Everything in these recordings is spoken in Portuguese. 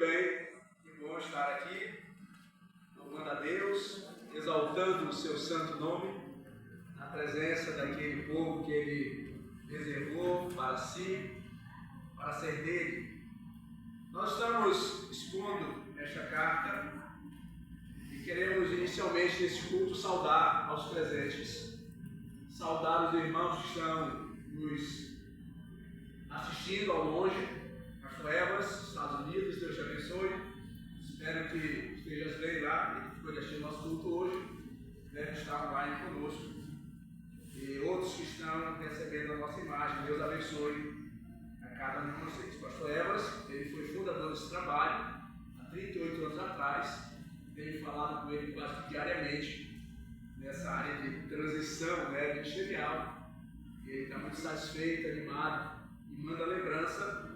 bem, que bom estar aqui, louvando a Deus, exaltando o seu santo nome, na presença daquele povo que Ele reservou para si, para ser dele. Nós estamos expondo esta carta e queremos inicialmente nesse culto saudar aos presentes, saudar os irmãos que estão nos assistindo ao longe, Pastor Evas, Estados Unidos, Deus te abençoe. Espero que estejas bem lá e que ficou assistindo nosso culto hoje, deve estar online conosco. E outros que estão recebendo a nossa imagem, Deus abençoe a cada um de vocês. Pastor Evas, ele foi fundador desse trabalho há 38 anos atrás. Tenho falado com ele quase diariamente nessa área de transição ministerial. E ele está muito satisfeito, animado e manda lembrança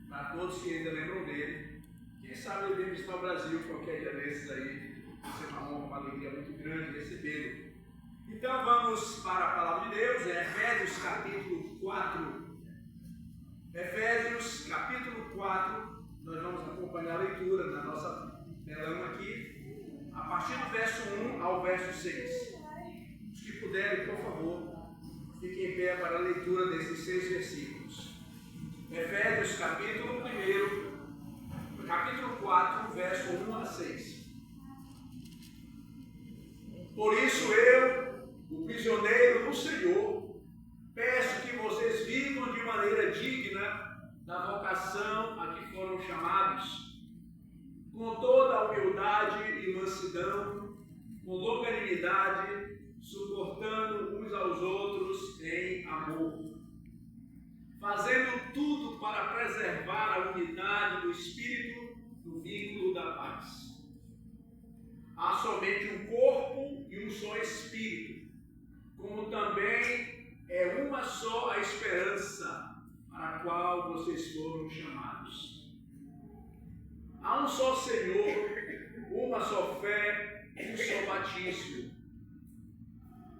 para todos que ainda lembram dele. Quem sabe ele vem visitar o Brasil qualquer dia desses aí. Vai ser uma honra, uma alegria muito grande recebê-lo. Então vamos para a palavra de Deus, Efésios capítulo 4. Efésios capítulo 4, nós vamos acompanhar a leitura na nossa telão aqui, a partir do verso 1 ao verso 6. Os que puderem, por favor, fiquem em pé para a leitura desses 6 versículos. Efésios capítulo 1, capítulo 4, verso 1 a 6. Por isso eu, o prisioneiro do Senhor, peço que vocês vivam de maneira digna da vocação a que foram chamados, com toda a humildade e mansidão, com longanimidade, suportando uns aos outros em amor, fazendo tudo para preservar a unidade do Espírito no vínculo da paz. Há somente um corpo e um só Espírito, como também é uma só a esperança para a qual vocês foram chamados. Há um só Senhor, uma só fé, um só batismo,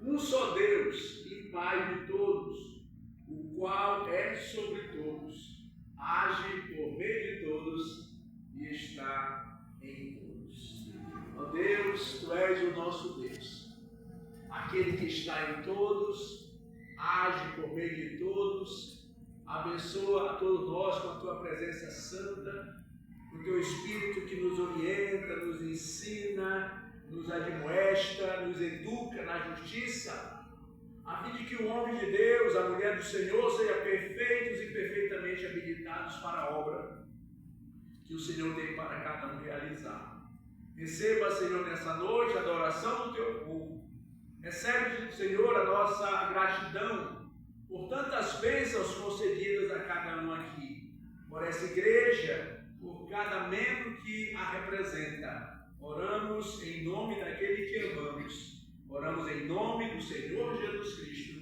um só Deus e Pai de todos, o qual é sobre todos, age por meio de todos e está em todos. Ó Deus, Tu és o nosso Deus, aquele que está em todos, age por meio de todos, abençoa a todos nós com a Tua presença santa, o Teu Espírito que nos orienta, nos ensina, nos admoesta, nos educa na justiça, a fim de que o homem de Deus, a mulher do Senhor, sejam perfeitos e perfeitamente habilitados para a obra que o Senhor tem para cada um realizar. Receba, Senhor, nessa noite a adoração do Teu povo. Recebe, Senhor, a nossa gratidão por tantas bênçãos concedidas a cada um aqui, por essa igreja, por cada membro que a representa. Oramos em nome daquele que amamos. Oramos em nome do Senhor Jesus Cristo.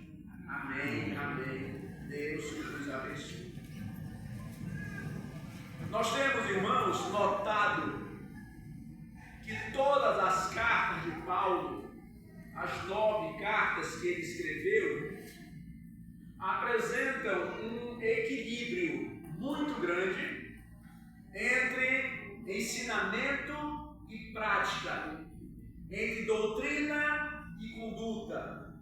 Amém, amém. Deus nos abençoe. Nós temos, irmãos, notado que todas as cartas de Paulo, as 9 cartas que ele escreveu, apresentam um equilíbrio muito grande entre ensinamento e prática, entre doutrina e conduta.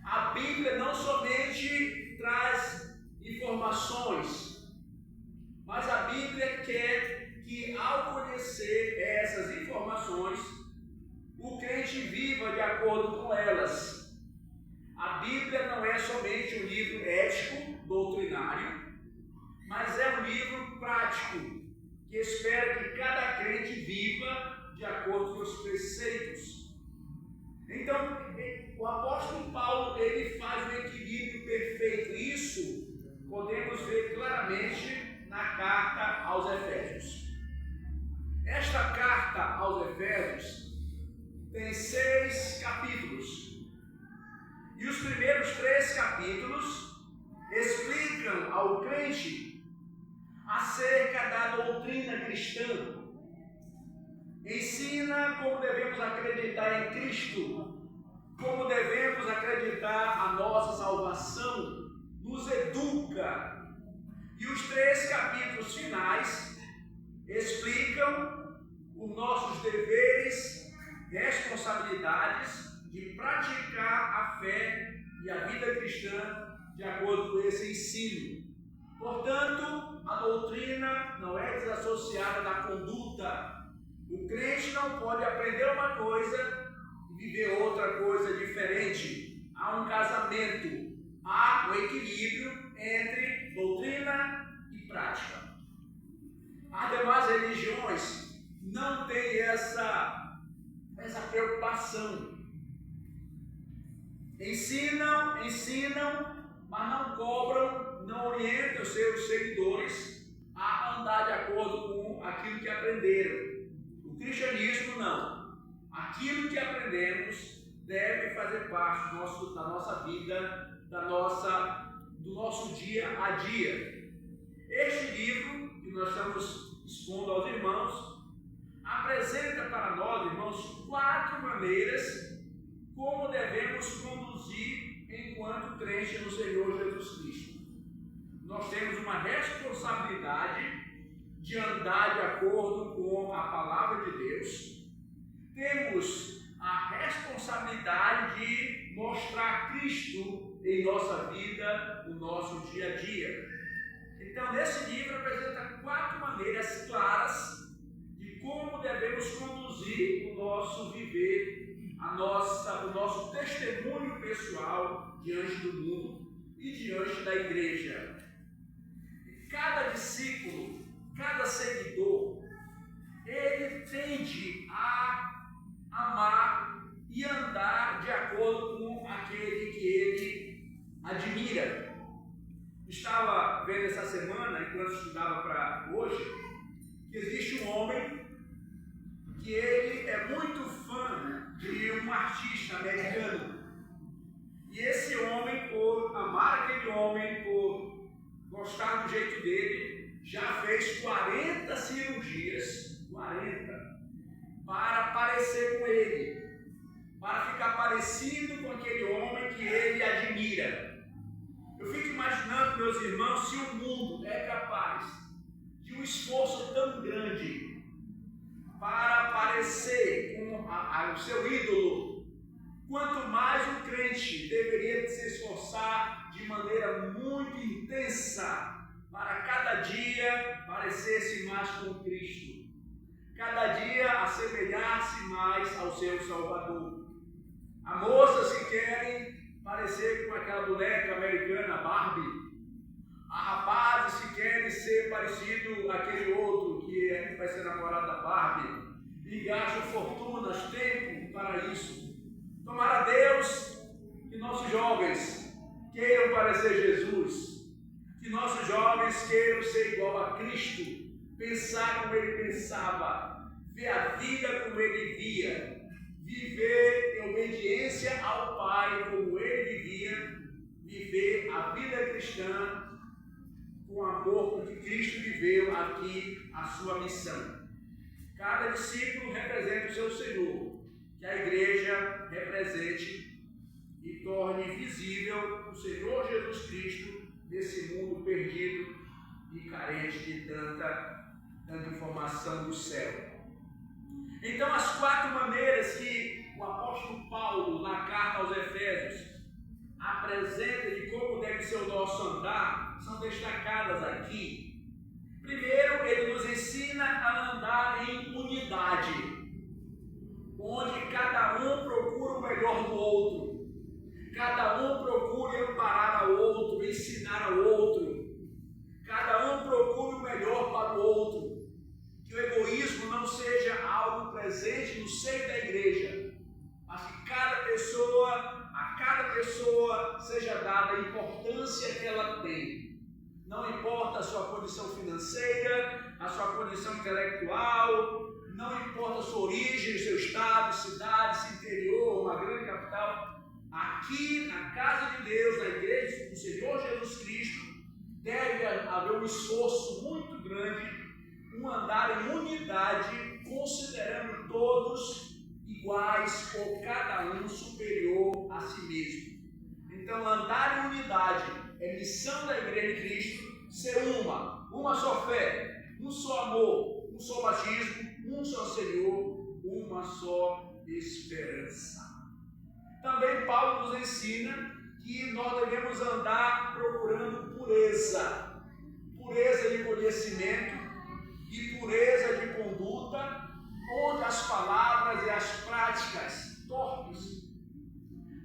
A Bíblia não somente traz informações, mas a Bíblia quer que, ao conhecer essas informações, o crente viva de acordo com elas. A Bíblia não é somente um livro ético, doutrinário, mas é um livro prático, que espera que cada crente viva de acordo com os preceitos. Então, o apóstolo Paulo, ele faz um equilíbrio perfeito. Isso podemos ver claramente na carta aos Efésios. Esta carta aos Efésios tem 6 capítulos. E os primeiros 3 capítulos explicam ao crente acerca da doutrina cristã. Ensina como devemos acreditar em Cristo, como devemos acreditar a nossa salvação, nos educa. E os 3 capítulos finais explicam deveres, responsabilidades de praticar a fé e a vida cristã de acordo com esse ensino. Portanto, a doutrina não é desassociada da conduta. O crente não pode aprender uma coisa e viver outra coisa diferente. Há um casamento, há um equilíbrio entre doutrina e prática. As demais religiões não têm essa preocupação. Ensinam, mas não cobram, não orientam os seus seguidores a andar de acordo com aquilo que aprenderam. O cristianismo não. Aquilo que aprendemos deve fazer parte da nossa vida, do nosso dia a dia. Este livro que nós estamos expondo aos irmãos apresenta para nós, irmãos, 4 maneiras como devemos conduzir enquanto crente no Senhor Jesus Cristo. Nós temos uma responsabilidade de andar de acordo com a palavra de Deus. Temos a responsabilidade de mostrar Cristo em nossa vida, no nosso dia a dia. Então, nesse livro apresenta 4 maneiras claras de como devemos conduzir o nosso viver, o nosso testemunho pessoal diante do mundo e diante da igreja. Cada discípulo, cada seguidor, ele tende a amar e andar de acordo com aquele que ele admira. Estava vendo essa semana, enquanto estudava para hoje, que existe um homem que ele é muito fã de um artista americano. E esse homem, por amar aquele homem, por gostar do jeito dele, já fez 40 cirurgias, 40, para parecer com ele, para ficar parecido com aquele homem que ele admira. Eu fico imaginando, meus irmãos, se o mundo é capaz de um esforço tão grande para parecer com o seu ídolo, quanto mais o crente deveria se esforçar de maneira muito intensa para cada dia parecer-se mais com Cristo, cada dia assemelhar-se mais ao seu Salvador. Há moças que querem parecer com aquela boneca americana Barbie. Há rapazes que querem ser parecido àquele outro que vai ser namorado da Barbie e gastam fortunas, tempo para isso. Tomara a Deus que nossos jovens queiram parecer Jesus, que nossos jovens queiram ser igual a Cristo, pensar como ele pensava, ver a vida como ele via, viver em obediência ao Pai como ele vivia, viver a vida cristã com o amor com que Cristo viveu aqui a sua missão. Cada discípulo representa o seu Senhor, que a igreja represente e torne visível o Senhor Jesus Cristo nesse mundo perdido e carente de tanta informação do céu. Então, as 4 maneiras que o apóstolo Paulo, na carta aos Efésios, apresenta de como deve ser o nosso andar, são destacadas aqui. Primeiro, ele nos ensina a andar em unidade, onde cada um procura o melhor do outro, cada um procura amparar ao outro, ensinar ao outro, cada um procura o melhor para o outro, que o egoísmo não seja algo presente no seio da igreja, mas que a cada pessoa seja dada a importância que ela tem. Não importa a sua condição financeira, a sua condição intelectual, não importa a sua origem, seu estado, cidade, se interior, uma grande capital. Aqui na casa de Deus, na igreja do Senhor Jesus Cristo, deve haver um esforço muito grande, um andar em unidade, considerando todos iguais ou cada um superior a si mesmo. Então, andar em unidade é missão da igreja de Cristo, ser uma só fé, um só amor, um só batismo, um só Senhor, só esperança. Também Paulo nos ensina que nós devemos andar procurando pureza, pureza de conhecimento e pureza de conduta, onde as palavras e as práticas torpes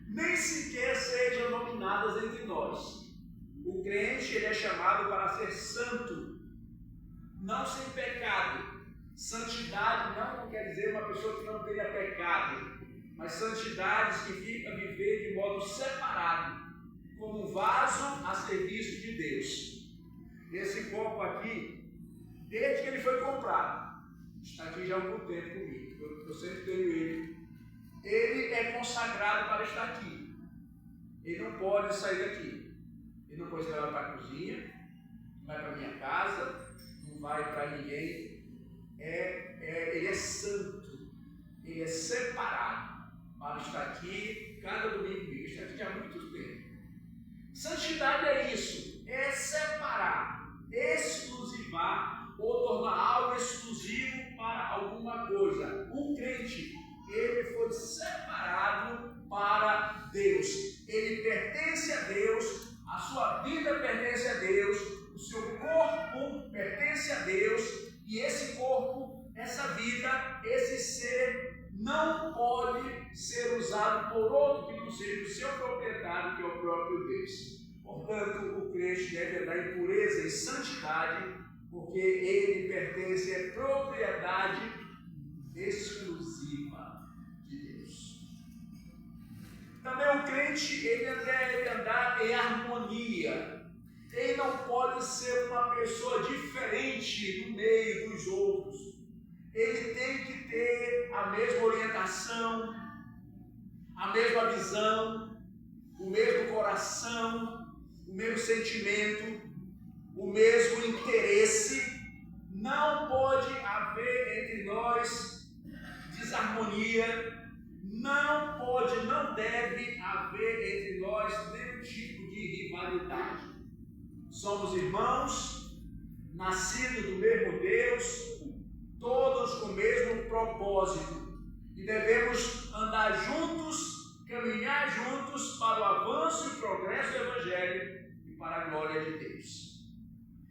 nem sequer sejam nominadas entre nós. O crente ele é chamado para ser santo, não sem pecado. Santidade não quer dizer uma pessoa que não tenha pecado, mas santidade significa viver de modo separado, como um vaso a serviço de Deus. Esse copo aqui, desde que ele foi comprado, está aqui já há algum tempo comigo, eu sempre tenho ele. Ele é consagrado para estar aqui. Ele não pode sair daqui. Ele não pode levar para a cozinha, não vai para a minha casa, não vai para ninguém. Ele é santo, ele é separado para estar aqui cada domingo comigo. Está aqui há muito tempo. Santidade é isso, é separar, exclusivar ou tornar algo exclusivo para alguma coisa. Um crente, ele foi separado para Deus. Ele pertence a Deus, a sua vida pertence a Deus, o seu corpo pertence a Deus, e esse corpo, essa vida, esse ser não pode ser usado por outro que não seja o seu proprietário, que é o próprio Deus. Portanto, o crente deve andar em pureza e santidade, porque ele pertence à propriedade exclusiva de Deus. Também o crente ele deve andar em harmonia. Ele não pode ser uma pessoa diferente no meio dos outros. Ele tem que ter a mesma orientação, a mesma visão, o mesmo coração, o mesmo sentimento, o mesmo interesse. Não pode haver entre nós desarmonia, não deve haver entre nós nenhum tipo de rivalidade. Somos irmãos, nascidos do mesmo Deus, todos com o mesmo propósito, e devemos andar juntos, caminhar juntos para o avanço e progresso do Evangelho e para a glória de Deus.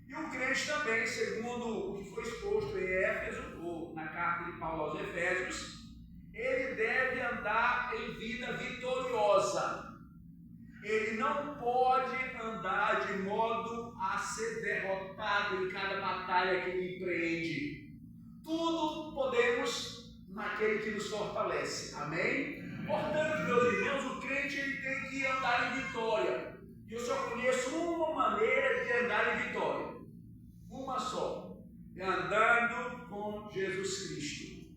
E o crente também, segundo o que foi exposto em Éfeso, ou na carta de Paulo aos Efésios, ele deve andar em vida vitoriosa. Ele não pode andar de modo a ser derrotado em cada batalha que ele empreende. Tudo podemos naquele que nos fortalece. Amém? Portanto, meus irmãos, o crente ele tem que andar em vitória. E eu só conheço uma maneira de andar em vitória. Uma só. É andando com Jesus Cristo.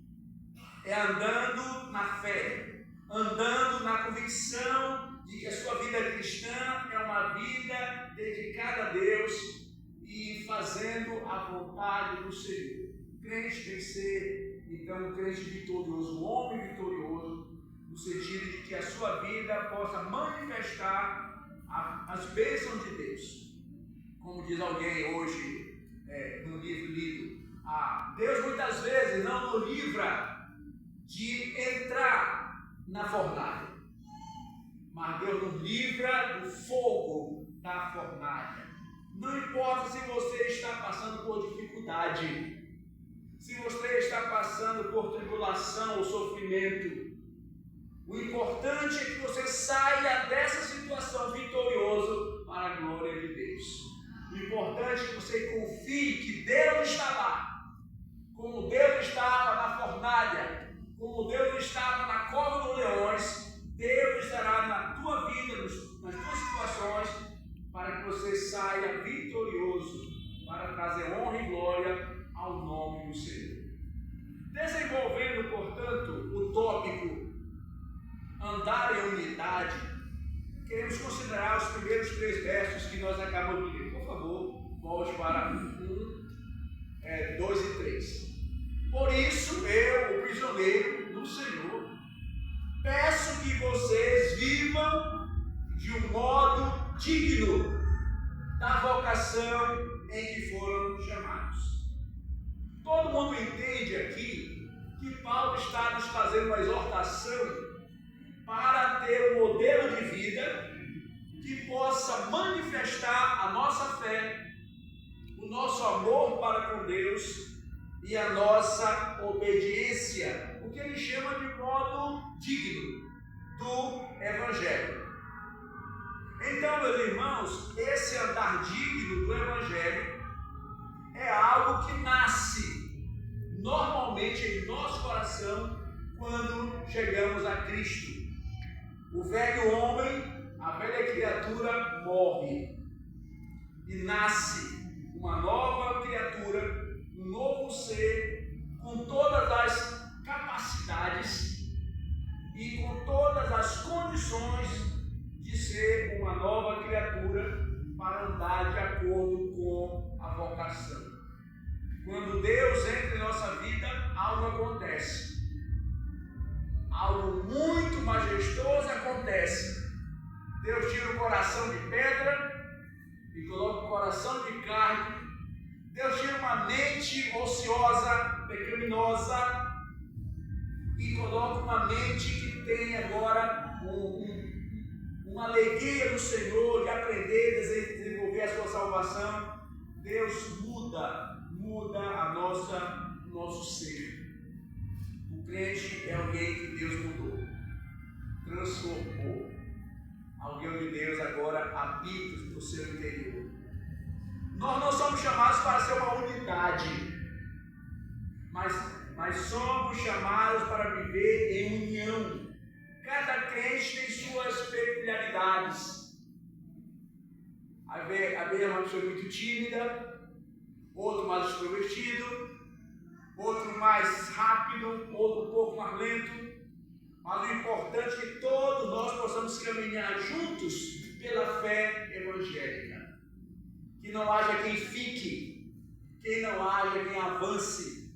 É andando na fé. Andando na convicção de que a sua vida cristã é uma vida dedicada a Deus e fazendo a vontade do Senhor. O crente tem que ser, então, um crente vitorioso, um homem vitorioso, no sentido de que a sua vida possa manifestar as bênçãos de Deus. Como diz alguém hoje no livro lido, Deus muitas vezes não nos livra de entrar na fornalha, mas Deus nos livra do fogo da fornalha. Não importa se você está passando por dificuldade, se você está passando por tribulação ou sofrimento, o importante é que você saia dessa situação vitorioso para a glória de Deus. O importante é que você confie que Deus está lá, como Deus estava na fornalha, como Deus estava na cova dos leões. Deus estará na tua vida, nas tuas situações, para que você saia vitorioso, para trazer honra e glória ao nome do Senhor. Desenvolvendo, portanto, o tópico andar em unidade, queremos considerar os primeiros 3 versos que nós acabamos de ler. Por favor, volte para 1, 2 e 3. Por isso, eu, o prisioneiro do Senhor, peço que vocês vivam de um modo digno da vocação em que foram chamados. Todo mundo entende aqui que Paulo está nos fazendo uma exortação para ter um modelo de vida que possa manifestar a nossa fé, o nosso amor para com Deus e a nossa obediência, o que ele chama de modo digno do Evangelho. Então, meus irmãos, esse andar digno do Evangelho é algo que nasce normalmente em nosso coração quando chegamos a Cristo. O velho homem, a velha criatura morre e nasce uma nova criatura, um novo ser, com todas as capacidades e com todas as condições de ser uma nova criatura para andar de acordo com a vocação. Quando Deus entra em nossa vida, algo acontece. Algo muito majestoso acontece. Deus tira o coração de pedra e coloca o coração de carne. Deus tira uma mente ociosa, pecaminosa e coloca uma mente que tem agora uma alegria no Senhor de aprender, de desenvolver a sua salvação. Deus muda o nosso ser. O crente é alguém que Deus mudou, transformou. Alguém de Deus agora habita no seu interior. Nós não somos chamados para ser uma unidade, mas somos chamados para viver em união. Cada crente tem suas peculiaridades. A ver é uma pessoa muito tímida, outro mais extrovertido, outro mais rápido, outro um pouco mais lento. Mas o importante é que todos nós possamos caminhar juntos pela fé evangélica. Que não haja quem fique, que não haja quem avance,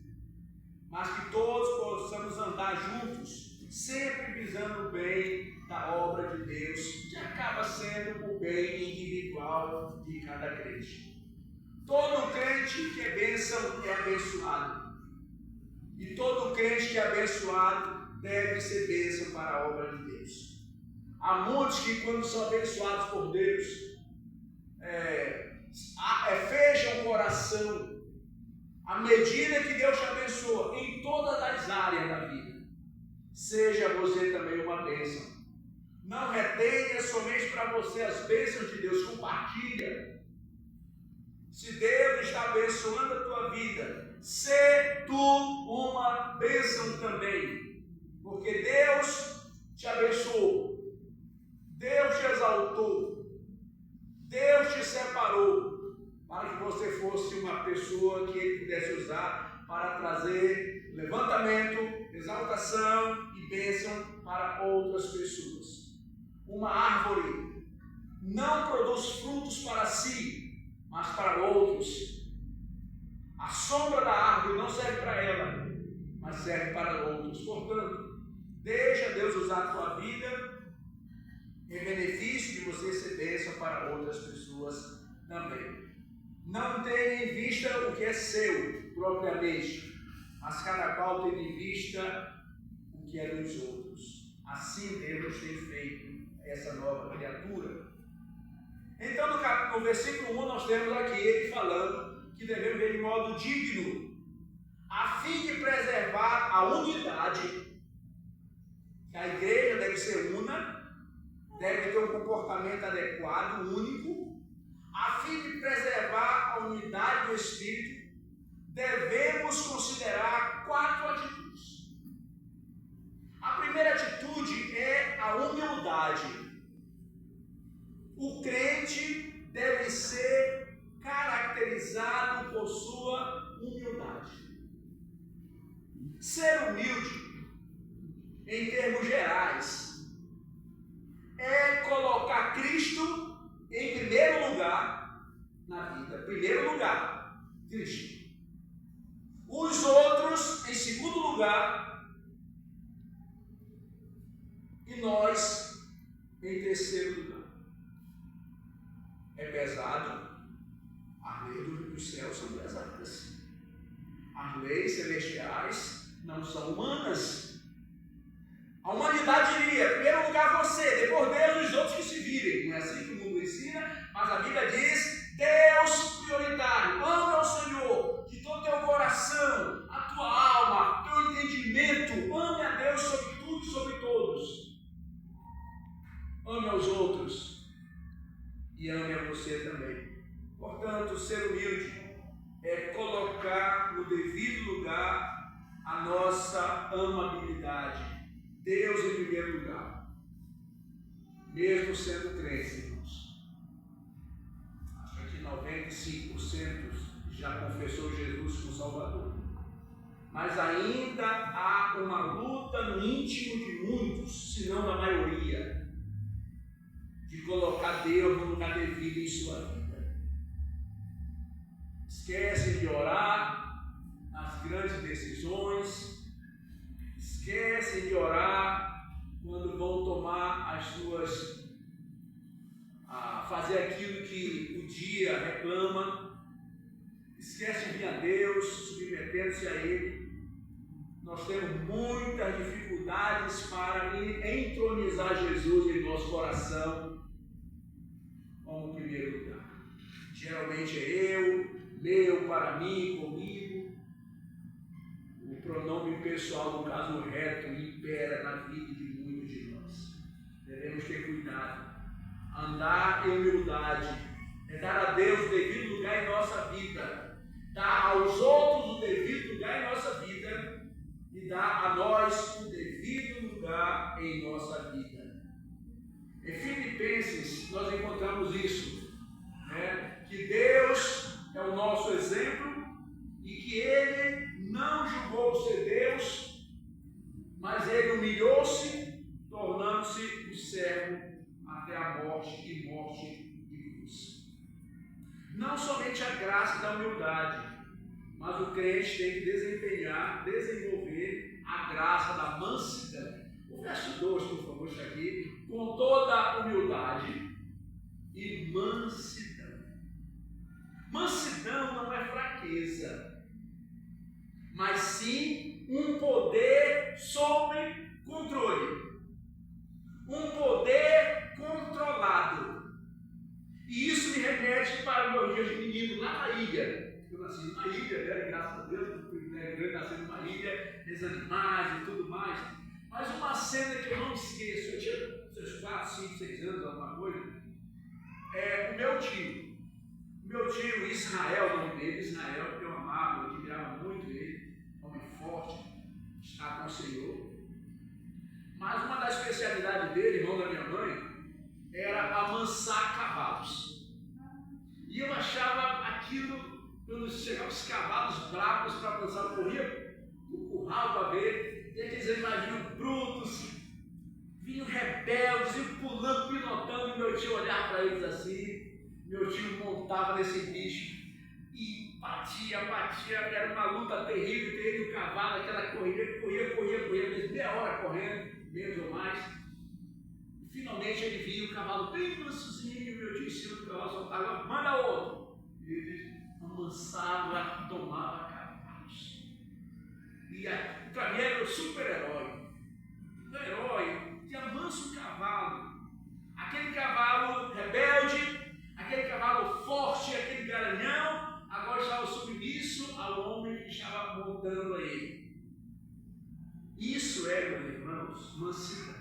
mas que todos possamos andar juntos, sempre visando o bem da obra de Deus, que acaba sendo o bem individual de cada crente. Todo crente que é bênção é abençoado. E todo crente que é abençoado deve ser bênção para a obra de Deus. Há muitos que, quando são abençoados por Deus, fecham o coração à medida que Deus te abençoa em todas as áreas da vida. Seja você também uma bênção. Não retenha somente para você as bênçãos de Deus, compartilha. Se Deus está abençoando a tua vida, sê tu uma bênção também, porque Deus te abençoou, Deus te exaltou, Deus te separou, para que você fosse uma pessoa que Ele pudesse usar para trazer levantamento, exaltação e bênção para outras pessoas. Uma árvore não produz frutos para si, mas para outros. A sombra da árvore não serve para ela, mas serve para outros. Portanto, deixa Deus usar a tua vida em benefício de você ser bênção para outras pessoas também. Não tenha em vista o que é seu propriamente, mas cada qual tem em vista o que é dos outros. Assim Deus tem feito essa nova criatura. Então, no versículo 1, nós temos aqui ele falando que devemos ver de modo digno, a fim de preservar a unidade, que a igreja deve ser una, deve ter um comportamento adequado, único, a fim de preservar a unidade do Espírito, devemos considerar 4 atitudes. A primeira atitude é a humildade. O crente deve ser caracterizado por sua humildade. Ser humilde, em termos gerais, é colocar Cristo em primeiro lugar na vida. Primeiro lugar, Cristo. Os outros em segundo lugar e nós em terceiro lugar. É pesado. As leis dos céus são pesadas. As leis celestiais não são humanas. A humanidade diria, em primeiro lugar você, depois Deus e os outros que se virem. Não é assim que o mundo ensina, mas a Bíblia diz, Deus prioritário, ama ao Senhor, de todo o teu coração, a tua alma, o teu entendimento, ame a Deus sobre tudo e sobre todos. Ame aos outros e ame a você também. Portanto, ser humilde é colocar no devido lugar a nossa amabilidade. Deus em primeiro lugar, mesmo sendo crentes, irmãos. Acho que 95% já confessou Jesus como Salvador. Mas ainda há uma luta no íntimo de muitos, se não da maioria, de colocar Deus no lugar devido em sua vida. Esquecem de orar nas grandes decisões, esquecem de orar quando vão tomar as suas, fazer aquilo que o dia reclama, esquecem de vir a Deus, submetendo-se a Ele. Nós temos muitas dificuldades para entronizar Jesus em nosso coração como primeiro lugar. Geralmente é eu, meu, para mim, comigo. O pronome pessoal, no caso o reto, impera na vida de muitos de nós. Devemos ter cuidado. Andar em humildade é dar a Deus o devido lugar em nossa vida, dar aos outros o devido lugar em nossa vida e dar a nós o devido lugar em nossa vida. Em Filipenses nós encontramos isso, né? Que Deus é o nosso exemplo e que Ele não julgou ser Deus, mas Ele humilhou-se, tornando-se o servo até a morte e morte de cruz. Não somente a graça da humildade, mas o crente tem que desenvolver a graça da mansidão. O verso 2, por favor, está aqui. Com toda a humildade e mansidão. Mansidão não é fraqueza, mas sim um poder sob controle. Um poder controlado. E isso me remete para meus dias de menino lá na ilha. Eu nasci numa ilha, né? Graças a Deus, eu nasci numa ilha, meus animais e tudo mais. Mas uma cena que eu não esqueço, eu tinha seus 4, 5, 6 anos, alguma coisa, o meu tio Israel, o nome dele, Israel, que eu amava, eu admirava muito ele, homem forte, está com o Senhor. Mas uma das especialidades dele, irmão da minha mãe, era amansar cavalos. E eu achava aquilo, quando chegavam os cavalos bravos para amansar, eu corria o curral para ver, e aqueles animais vinham brutos, vinham rebeldes, iam pulando, pilotando, e meu tio olhava para eles assim. Meu tio montava nesse bicho e batia, era uma luta terrível, ele e o cavalo, aquela corria, meia hora correndo, menos ou mais. E finalmente ele via o cavalo bem mansozinho, meu tio ensinou que o cavalo soltava, manda outro. E ele amansava, tomava cavalos. E para mim era o super-herói, um herói que amansa o cavalo. Aquele cavalo rebelde, aquele cavalo forte, aquele garanhão, agora estava submisso ao homem que estava montando a ele. Isso é, meus irmãos, mansidão.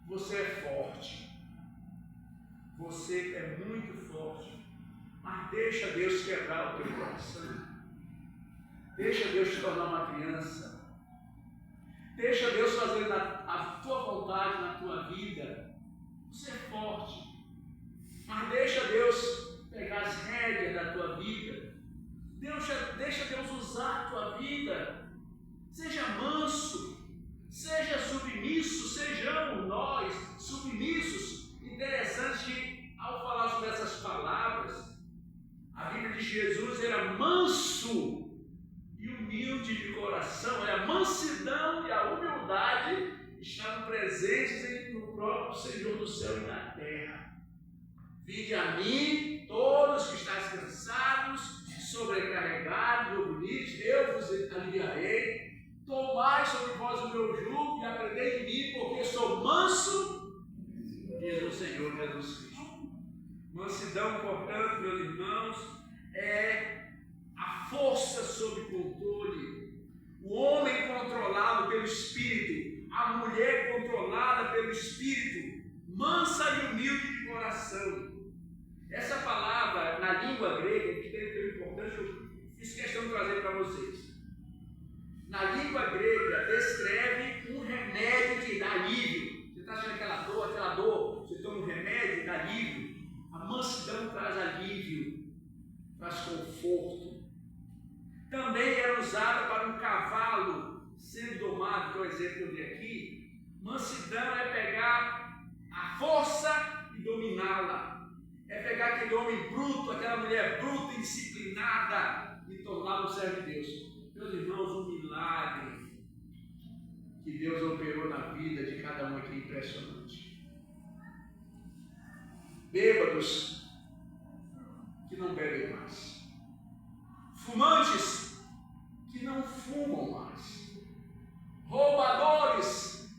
Você é forte. Você é muito forte. Mas deixa Deus quebrar o teu coração. Deixa Deus te tornar uma criança. Deixa Deus fazer a tua vontade na tua vida. Você é forte. Mas deixa Deus pegar as rédeas da tua vida. Deixa Deus usar a tua vida. Seja manso. Seja submisso. Sejamos nós submissos. Interessante que, ao falar sobre essas palavras, a Bíblia diz que Jesus era manso e humilde de coração. A mansidão e a humildade estavam presentes no próprio Senhor do céu e da terra. Vinde a mim, todos que estáis cansados, sobrecarregados, oprimidos, eu vos aliviarei. mansidão, portanto, meus irmãos, é a força sob controle. O homem controlado pelo Espírito, a mulher controlada pelo Espírito, mansa e humilde de coração. Essa palavra, na língua grega, que tem importância, eu fiz questão de trazer para vocês. Na língua grega, descreve um remédio que dá alívio. Você está achando aquela dor, você toma um remédio e dá alívio. A mansidão traz alívio, traz conforto. Também era usada para um cavalo sendo domado, que é o exemplo que eu dei aqui. Mansidão é pegar a força e dominá-la. É pegar aquele homem bruto, aquela mulher bruta, indisciplinada e torná-lo servo de Deus. Meus irmãos, um milagre que Deus operou na vida de cada um aqui é impressionante. Bêbados que não bebem mais. Fumantes que não fumam mais. Roubadores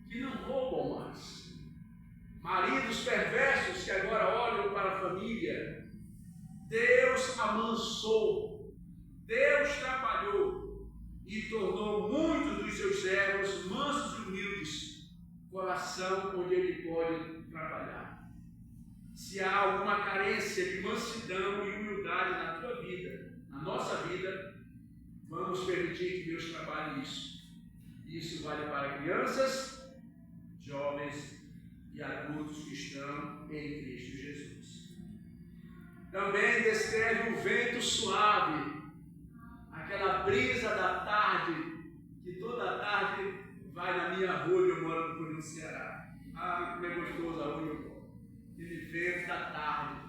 que não roubam mais. Maridos perversos que agora olham para a família. Deus amansou, Deus trabalhou e tornou muitos dos seus servos mansos e humildes, coração onde ele pode trabalhar. Se há alguma carência de mansidão e humildade na tua vida, na nossa vida, vamos permitir que Deus trabalhe isso. Isso vale para crianças, jovens e adultos que estão em Cristo Jesus. Também descreve o vento suave, aquela brisa da tarde, que toda tarde vai na minha rua, eu moro no Ceará. Ah, como é gostoso a rua eu moro. Aquele vento da tarde,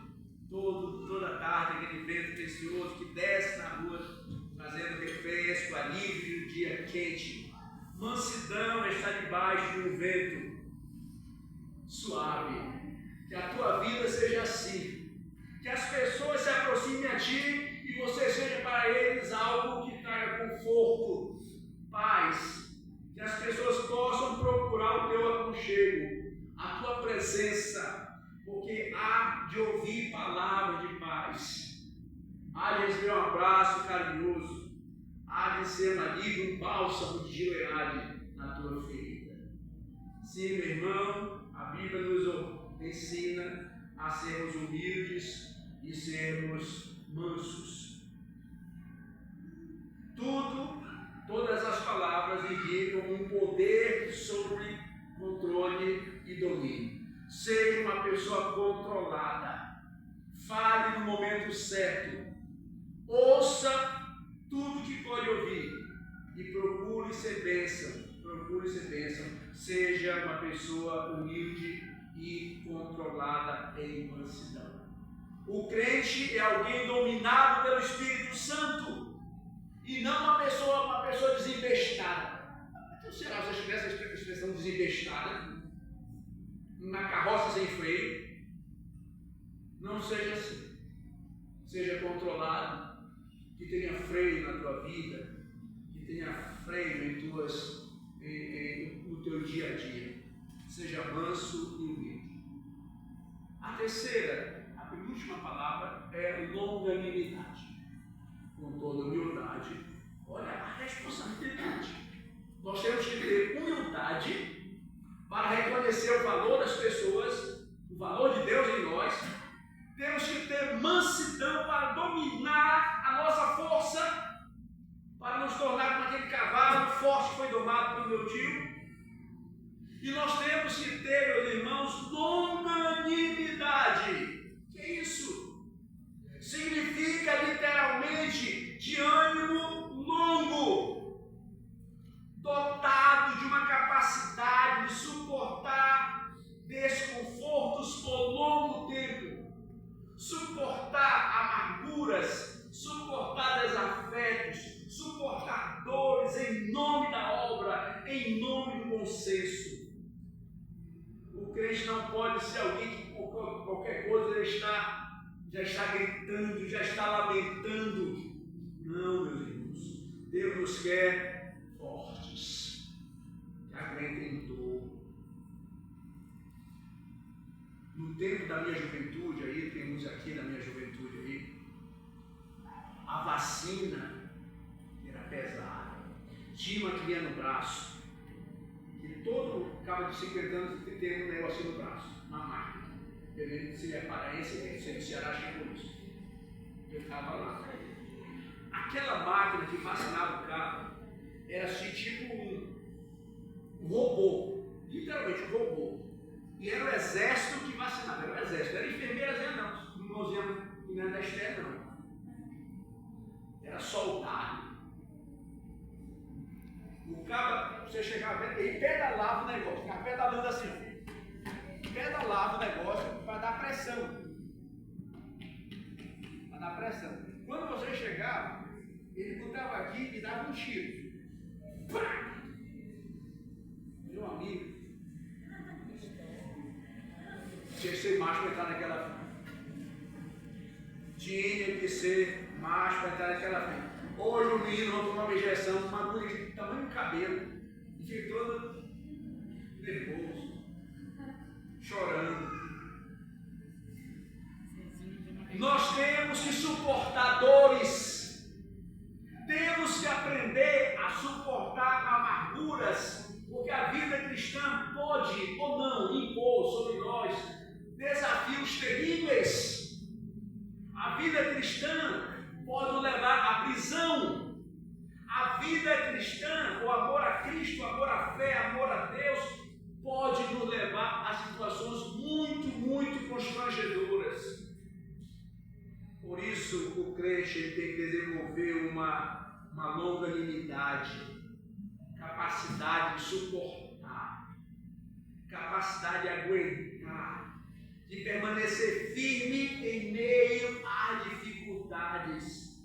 toda tarde, aquele vento precioso que desce na rua, trazendo refresco, alívio, um dia quente. Mansidão está debaixo de um vento suave. Que a tua vida seja assim. Que as pessoas se aproximem a ti e você seja para eles algo que traga conforto, paz. Que as pessoas possam procurar o teu aconchego, a tua presença, porque há de ouvir palavras de paz. Há de receber um abraço carinhoso. Há de ser um alívio, um bálsamo de Gileade na tua ferida. Sim, meu irmão, a Bíblia nos ensina a sermos humildes e sermos mansos. Todas as palavras indicam um poder sobre controle e domínio. Seja uma pessoa controlada. Fale no momento certo. Ouça tudo que pode ouvir e procure ser bênção. Seja uma pessoa humilde e controlada em mansidão. O crente é alguém dominado pelo Espírito Santo e não uma pessoa desembestada. Então, será que você tivesse a expressão desembestada? Na carroça sem freio? Não seja assim. Seja controlado, que tenha freio na tua vida, que tenha freio no teu dia a dia. Seja manso e humilde. A terceira, a penúltima palavra é longanimidade. Com toda humildade, olha a responsabilidade. Nós temos que ter humildade para reconhecer o valor das pessoas, o valor de Deus em nós. Temos que ter mansidão para dominar a nossa força, para nos tornar como aquele cavalo forte que foi domado pelo meu tio. E nós temos que ter, meus irmãos, longanimidade. Que é isso? Significa literalmente de ânimo longo, dotado de uma capacidade de suportar desconfortos por longo tempo, suportar amarguras, suportar desafetos, suportar dores em nome da obra, em nome do bom senso. O crente não pode ser alguém que qualquer coisa já está gritando, já está lamentando. Não, meus irmãos. Deus nos quer fortes, que aguentem dor. No tempo da minha juventude aí, tem uns aqui da minha juventude aí, a vacina era pesada. Tinha uma que vinha no braço, que todo cabo de 50 anos tem um negócio no braço, uma máquina. Se é paraense, se é do Ceará, chegou isso. Eu estava lá. Aquela máquina que vacinava o carro era assim, tipo um robô, literalmente um robô. E era o exército que vacinava, era o exército, era enfermeirazinha não, não era da Esther não. Era soldado. O cara, você chegava, ele pedalava o negócio, ficava pedalando assim, pedalava o negócio para dar pressão. Para dar pressão. Quando você chegava, ele botava aqui e dava um tiro. Pá! Meu amigo, tinha que ser macho para entrar naquela frente. Tinha que ser macho para entrar naquela frente. Hoje o menino vai tomar uma injeção, uma agulha de tamanho do cabelo, e fica todo nervoso, chorando. Nós temos que suportar dores, temos que aprender a suportar amarguras, porque a vida cristã pode ou não impor sobre nós desafios terríveis. A vida cristã pode nos levar à prisão. A vida cristã, o amor a Cristo, o amor à fé, o amor a Deus, pode nos levar a situações muito, muito constrangedoras. Por isso, o crente tem que desenvolver uma longanimidade, capacidade de suportar, capacidade de aguentar, de permanecer firme em meio às dificuldades.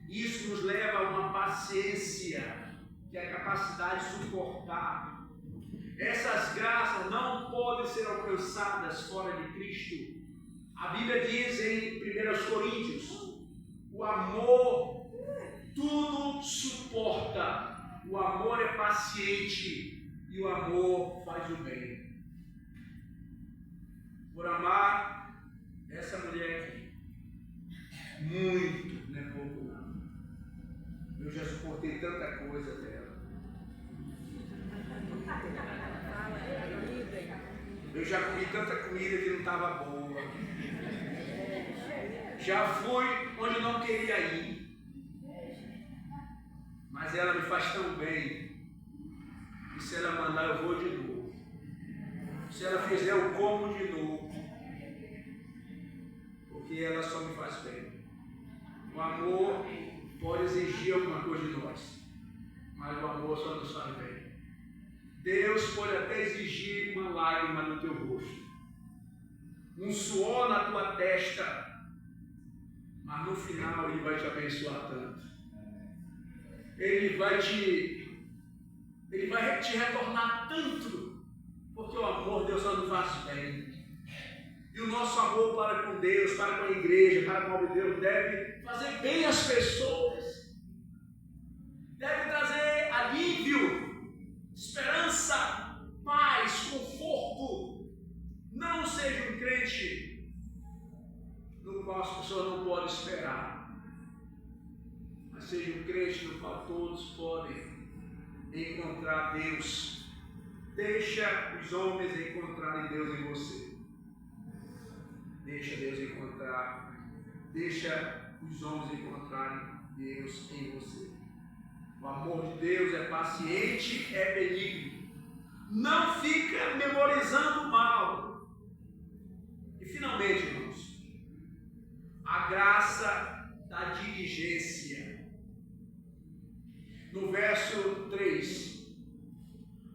Isso nos leva a uma paciência, que é a capacidade de suportar. Essas graças não podem ser alcançadas fora de Cristo. A Bíblia diz em 1 Coríntios, o amor tudo suporta, o amor é paciente e o amor faz o bem. Por amar essa mulher aqui, muito, não é pouco não. Eu já suportei tanta coisa dela. Eu já comi tanta comida que não estava boa. Já fui onde não queria ir. Mas ela me faz tão bem. E se ela mandar, eu vou de novo. Se ela fizer, eu como de novo. Porque ela só me faz bem. O amor pode exigir alguma coisa de nós, mas o amor só nos faz bem. Deus pode até exigir uma lágrima no teu rosto, um suor na tua testa, mas no final Ele vai te abençoar tanto. Ele vai te retornar tanto, porque o amor Deus só nos faz bem. E o nosso amor para com Deus, para com a igreja, para com a obra de Deus, deve fazer bem às pessoas, deve trazer alívio, esperança, paz, conforto. Não seja um crente no qual as pessoas não podem esperar, mas seja um crente no qual todos podem encontrar Deus. Deixa os homens encontrarem Deus em você. Deixa Deus encontrar, deixa os homens encontrarem Deus em você. O amor de Deus é paciente, é benigno. Não fica memorizando o mal. E finalmente, irmãos, a graça da diligência. No verso 3,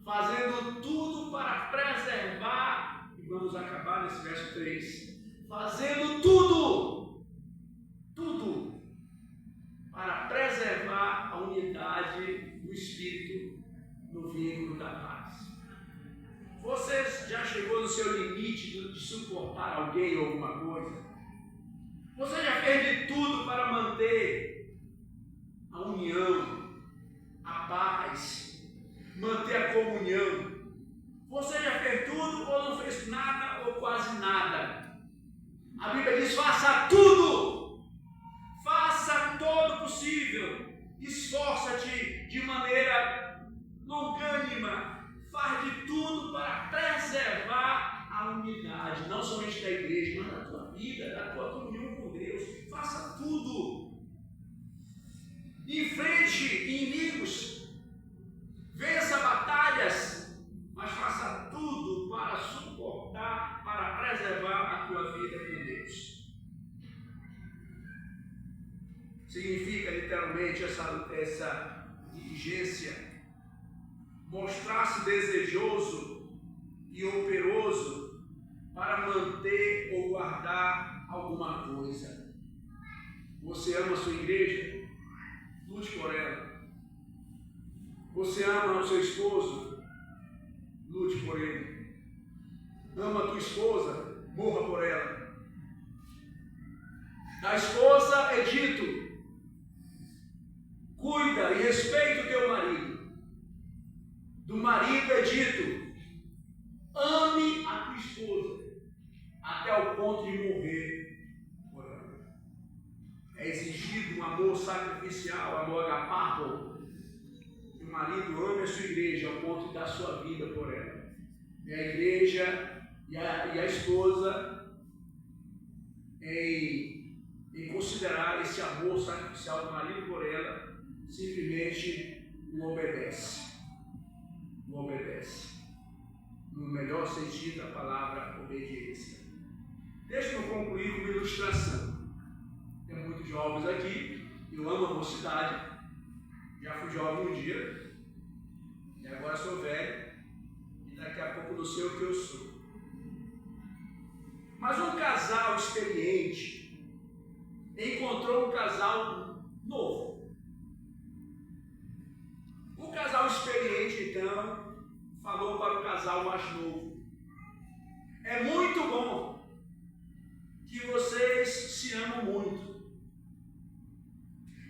fazendo tudo para preservar, e vamos acabar nesse verso 3, fazendo tudo para preservar a unidade do Espírito no vínculo da paz. Você já chegou no seu limite de suportar alguém ou alguma coisa? Você já fez de tudo para manter a união, a paz, manter a comunhão? Você já fez tudo ou não fez nada ou quase nada? Esforça-te de maneira longânima. Faz de tudo para preservar a unidade, não somente da igreja, mas da tua vida, da tua comunhão com Deus. Faça tudo. Enfrente inimigos. Vença batalhas, mas faça tudo para suportar, para preservar a tua vida com Deus. Significa literalmente essa diligência, mostrar-se desejoso e operoso para manter ou guardar alguma coisa. Você ama a sua igreja? Lute por ela. Você ama o seu esposo? Lute por ele. Ama a tua esposa? Morra por ela. Da esposa é dito: cuida e respeita o teu marido. Do marido é dito: ame a tua esposa até o ponto de morrer por ela. É exigido um amor sacrificial, amor agapado. Que o marido ame a sua igreja ao ponto de dar sua vida por ela. E a igreja e a esposa em considerar esse amor sacrificial do marido por ela, simplesmente o obedece. O obedece. No melhor sentido da palavra obediência. Deixa-me concluir com uma ilustração. Tem muitos jovens aqui. Eu amo a mocidade. Já fui jovem um dia. E agora sou velho. E daqui a pouco não sei o que eu sou. Mas um casal experiente encontrou um casal novo. O casal experiente, então, falou para o casal mais novo: é muito bom que vocês se amam muito,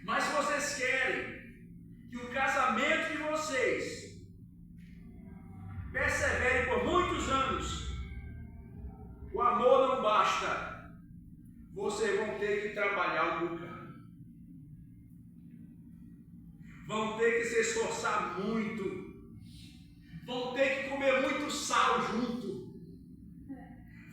mas se vocês querem que o casamento de vocês persevere por muitos anos, o amor não basta, vocês vão ter que trabalhar um bocado. Vão ter que se esforçar muito. Vão ter que comer muito sal junto.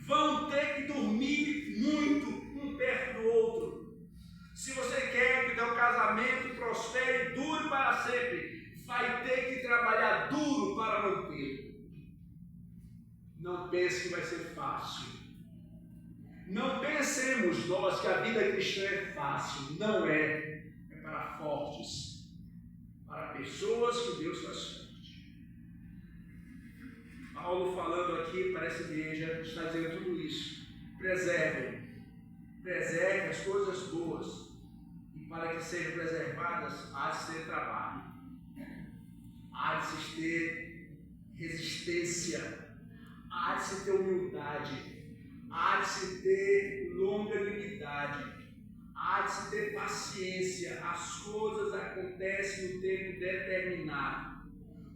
Vão ter que dormir muito um perto do outro. Se você quer que teu casamento prospere e dure para sempre, vai ter que trabalhar duro para mantê-lo. Não pense que vai ser fácil. Não pensemos nós que a vida cristã é fácil. Não é. É para fortes. Para pessoas que Deus faz forte. Paulo falando aqui para essa igreja, está dizendo tudo isso. Preservem as coisas boas, e para que sejam preservadas, há de se ter trabalho, há de se ter resistência, há de se ter humildade, há de se ter longanimidade, há de se ter paciência. As coisas acontecem no tempo determinado.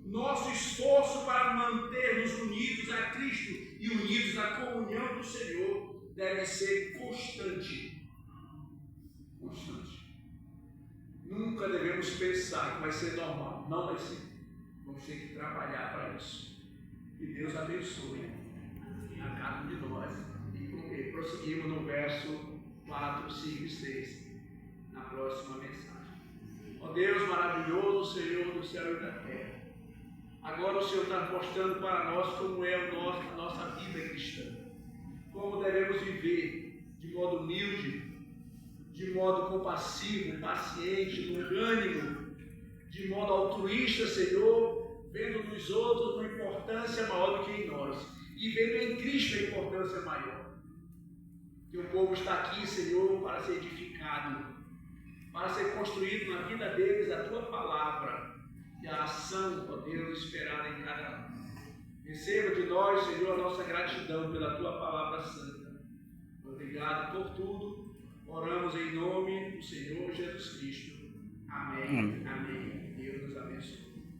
Nosso esforço para mantermos unidos a Cristo e unidos à comunhão do Senhor deve ser constante. Constante. Nunca devemos pensar que vai ser normal. Não vai ser. Vamos ter que trabalhar para isso. Que Deus abençoe a cada um de nós. E prosseguimos no verso 4, 5 e 6 na próxima mensagem. Ó Deus maravilhoso, Senhor do céu e da terra, agora o Senhor está mostrando para nós como é a nossa vida cristã, como devemos viver de modo humilde, de modo compassivo, paciente, longânimo, de modo altruísta, Senhor, vendo nos outros uma importância maior do que em nós e vendo em Cristo a importância maior. Que o povo está aqui, Senhor, para ser edificado, para ser construído na vida deles a Tua palavra e a ação, ó Deus, esperada em cada um. Receba de nós, Senhor, a nossa gratidão pela Tua palavra santa. Obrigado por tudo. Oramos em nome do Senhor Jesus Cristo. Amém. Amém.